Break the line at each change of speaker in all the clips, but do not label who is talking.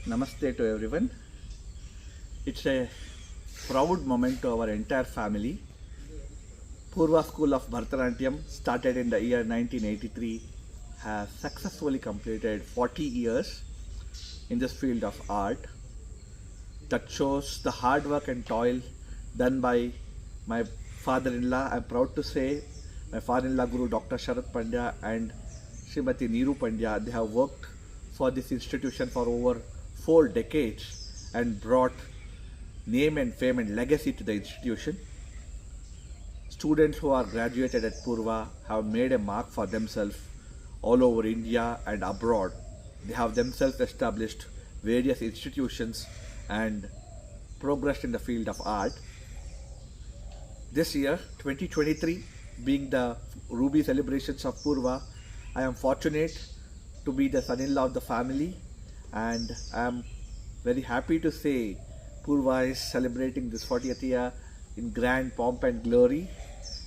Namaste to everyone. It's a proud moment to our entire family. Purva School of Bharatanatyam, started in the year 1983, has successfully completed 40 years in this field of art. That shows the hard work and toil done by my father-in-law. I'm proud to say my father-in-law Guru Dr. Sharad Pandya and Srimati Neeru Pandya, they have worked for this institution for over 4 decades and brought name and fame and legacy to the institution. Students who are graduated at Purva have made a mark for themselves all over India and abroad. They have themselves established various institutions and progressed in the field of art. This year, 2023, being the Ruby celebrations of Purva, I am fortunate to be the son-in-law of the family, and I am very happy to say Purva is celebrating this 40th year in grand pomp and glory,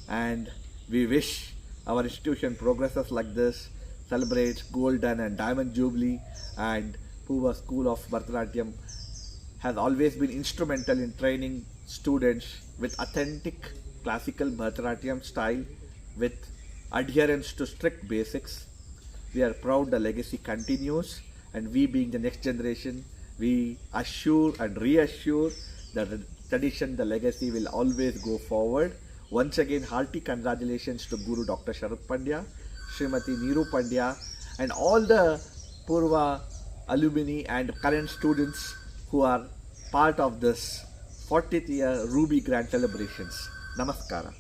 and we wish our institution progresses like this, celebrates golden and diamond jubilee, and Purva School of Bharatanatyam has always been instrumental in training students with authentic classical Bharatanatyam style with adherence to strict basics. We are proud the legacy continues, and we being the next generation, we assure and reassure that the tradition, the legacy will always go forward. Once again, hearty congratulations to Guru Dr. Sharad Pandya, Srimati Neeru Pandya, and all the Purva alumni and current students who are part of this 40th year Ruby Grand celebrations. Namaskara.